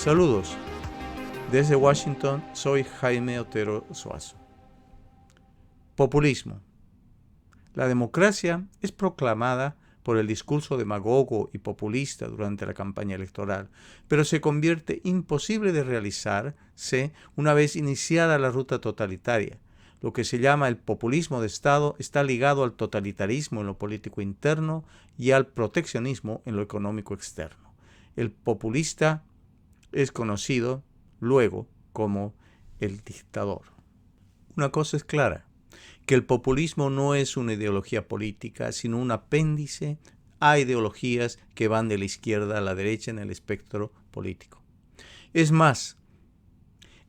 Saludos. Desde Washington, soy Jaime Otero Suazo. Populismo. La democracia es proclamada por el discurso demagogo y populista durante la campaña electoral, pero se convierte imposible de realizarse una vez iniciada la ruta totalitaria. Lo que se llama el populismo de Estado está ligado al totalitarismo en lo político interno y al proteccionismo en lo económico externo. El populista es conocido luego como el dictador. Una cosa es clara, que el populismo no es una ideología política, sino un apéndice a ideologías que van de la izquierda a la derecha en el espectro político. Es más,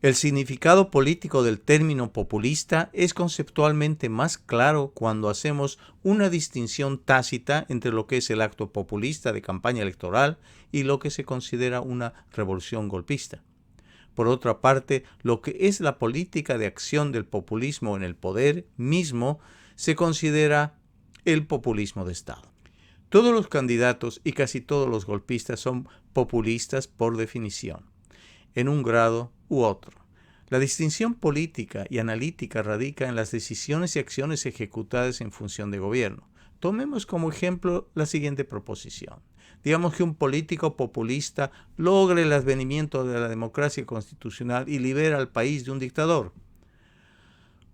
el significado político del término populista es conceptualmente más claro cuando hacemos una distinción tácita entre lo que es el acto populista de campaña electoral y lo que se considera una revolución golpista. Por otra parte, lo que es la política de acción del populismo en el poder mismo se considera el populismo de Estado. Todos los candidatos y casi todos los golpistas son populistas por definición, en un grado u otro. La distinción política y analítica radica en las decisiones y acciones ejecutadas en función de gobierno. Tomemos como ejemplo la siguiente proposición. Digamos que un político populista logra el advenimiento de la democracia constitucional y libera al país de un dictador.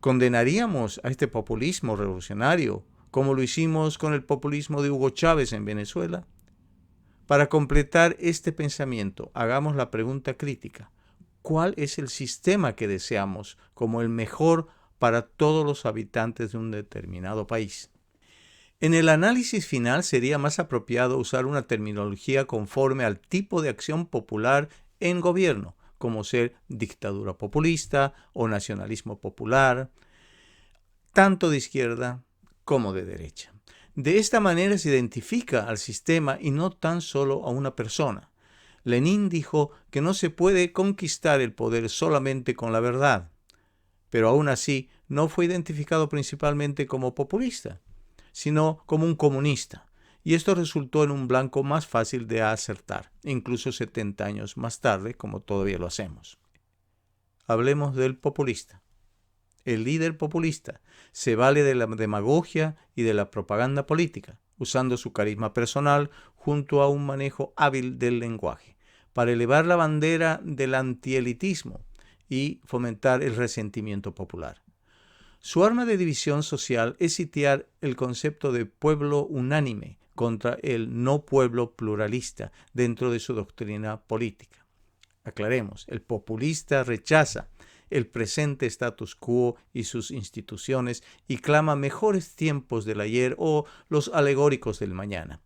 ¿Condenaríamos a este populismo revolucionario como lo hicimos con el populismo de Hugo Chávez en Venezuela? Para completar este pensamiento, hagamos la pregunta crítica. ¿Cuál es el sistema que deseamos como el mejor para todos los habitantes de un determinado país? En el análisis final sería más apropiado usar una terminología conforme al tipo de acción popular en gobierno, como ser dictadura populista o nacionalismo popular, tanto de izquierda como de derecha. De esta manera se identifica al sistema y no tan solo a una persona. Lenin dijo que no se puede conquistar el poder solamente con la verdad, pero aún así no fue identificado principalmente como populista, sino como un comunista, y esto resultó en un blanco más fácil de acertar, incluso 70 años más tarde, como todavía lo hacemos. Hablemos del populista. El líder populista se vale de la demagogia y de la propaganda política, usando su carisma personal junto a un manejo hábil del lenguaje, para elevar la bandera del antielitismo y fomentar el resentimiento popular. Su arma de división social es sitiar el concepto de pueblo unánime contra el no pueblo pluralista dentro de su doctrina política. Aclaremos, el populista rechaza el presente status quo y sus instituciones y clama mejores tiempos del ayer o los alegóricos del mañana.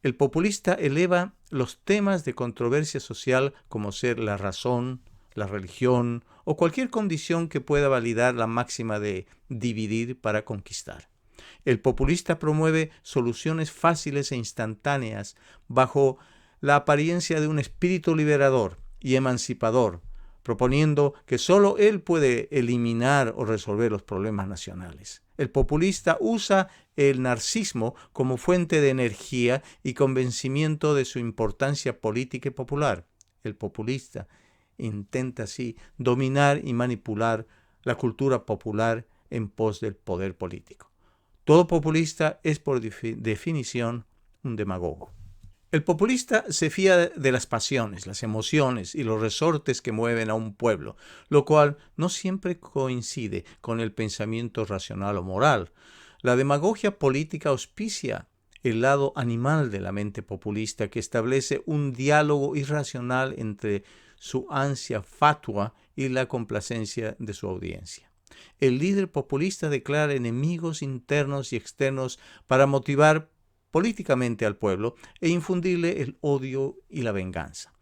El populista eleva los temas de controversia social como ser la razón, la religión o cualquier condición que pueda validar la máxima de dividir para conquistar. El populista promueve soluciones fáciles e instantáneas bajo la apariencia de un espíritu liberador y emancipador, proponiendo que solo él puede eliminar o resolver los problemas nacionales. El populista usa el narcisismo como fuente de energía y convencimiento de su importancia política y popular. El populista intenta así dominar y manipular la cultura popular en pos del poder político. Todo populista es por definición un demagogo. El populista se fía de las pasiones, las emociones y los resortes que mueven a un pueblo, lo cual no siempre coincide con el pensamiento racional o moral. La demagogia política auspicia el lado animal de la mente populista que establece un diálogo irracional entre su ansia fatua y la complacencia de su audiencia. El líder populista declara enemigos internos y externos para motivar políticamente al pueblo e infundirle el odio y la venganza.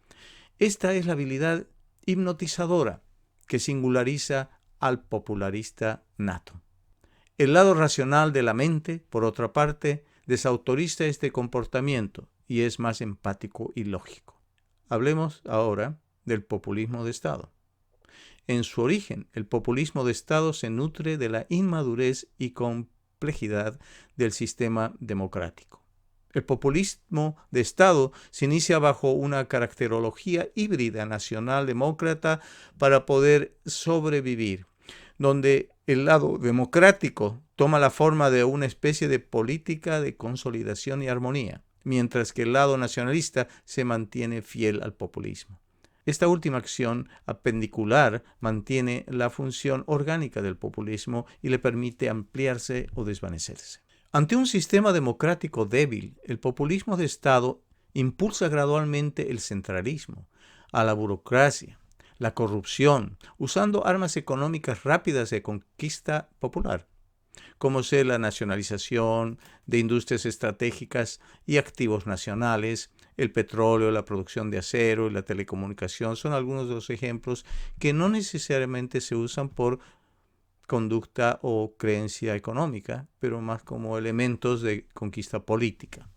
Esta es la habilidad hipnotizadora que singulariza al popularista nato. El lado racional de la mente, por otra parte, desautoriza este comportamiento y es más empático y lógico. Hablemos ahora del populismo de Estado. En su origen, el populismo de Estado se nutre de la inmadurez y complejidad del sistema democrático. El populismo de Estado se inicia bajo una caracterología híbrida nacional-demócrata para poder sobrevivir, donde el lado democrático toma la forma de una especie de política de consolidación y armonía, mientras que el lado nacionalista se mantiene fiel al populismo. Esta última acción apendicular mantiene la función orgánica del populismo y le permite ampliarse o desvanecerse. Ante un sistema democrático débil, el populismo de Estado impulsa gradualmente el centralismo, a la burocracia, la corrupción, usando armas económicas rápidas de conquista popular, como sea la nacionalización de industrias estratégicas y activos nacionales. El petróleo, la producción de acero y la telecomunicación son algunos de los ejemplos que no necesariamente se usan por conducta o creencia económica, pero más como elementos de conquista política.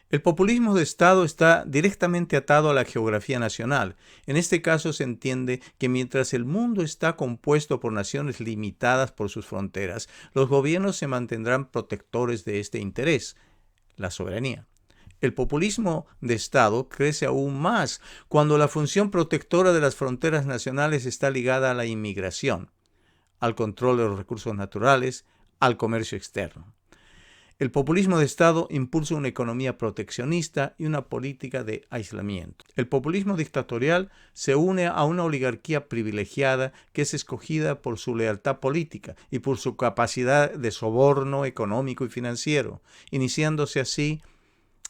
El populismo de Estado está directamente atado a la geografía nacional. En este caso se entiende que mientras el mundo está compuesto por naciones limitadas por sus fronteras, los gobiernos se mantendrán protectores de este interés, la soberanía. El populismo de Estado crece aún más cuando la función protectora de las fronteras nacionales está ligada a la inmigración, al control de los recursos naturales, al comercio externo. El populismo de Estado impulsa una economía proteccionista y una política de aislamiento. El populismo dictatorial se une a una oligarquía privilegiada que es escogida por su lealtad política y por su capacidad de soborno económico y financiero, iniciándose así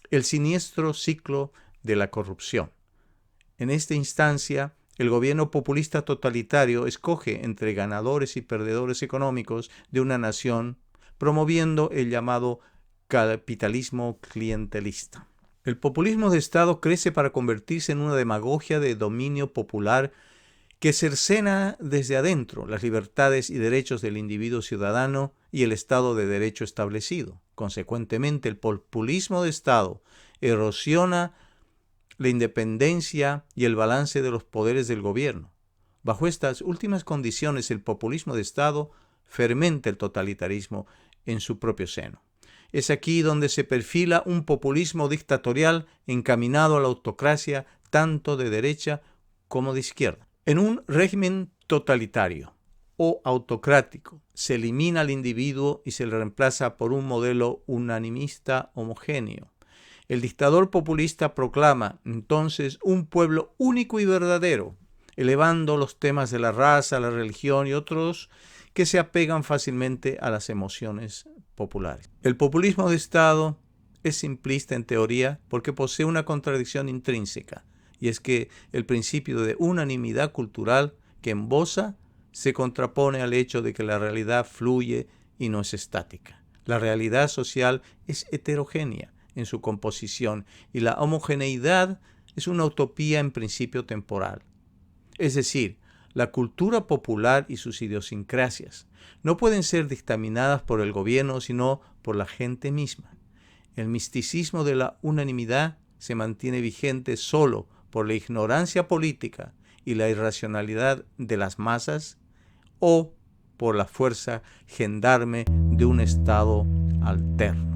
el siniestro ciclo de la corrupción. En esta instancia, el gobierno populista totalitario escoge entre ganadores y perdedores económicos de una nación, promoviendo el llamado capitalismo clientelista. El populismo de Estado crece para convertirse en una demagogia de dominio popular que cercena desde adentro las libertades y derechos del individuo ciudadano y el Estado de Derecho establecido. Consecuentemente, el populismo de Estado erosiona la independencia y el balance de los poderes del gobierno. Bajo estas últimas condiciones, el populismo de Estado fermenta el totalitarismo en su propio seno. Es aquí donde se perfila un populismo dictatorial encaminado a la autocracia tanto de derecha como de izquierda. En un régimen totalitario o autocrático se elimina al individuo y se le reemplaza por un modelo unanimista homogéneo. El dictador populista proclama entonces un pueblo único y verdadero, elevando los temas de la raza, la religión y otros que se apegan fácilmente a las emociones populares. El populismo de Estado es simplista en teoría porque posee una contradicción intrínseca, y es que el principio de unanimidad cultural que emboza se contrapone al hecho de que la realidad fluye y no es estática. La realidad social es heterogénea en su composición y la homogeneidad es una utopía en principio temporal. Es decir, la cultura popular y sus idiosincrasias no pueden ser dictaminadas por el gobierno, sino por la gente misma. El misticismo de la unanimidad se mantiene vigente solo por la ignorancia política y la irracionalidad de las masas o por la fuerza gendarme de un Estado alterno.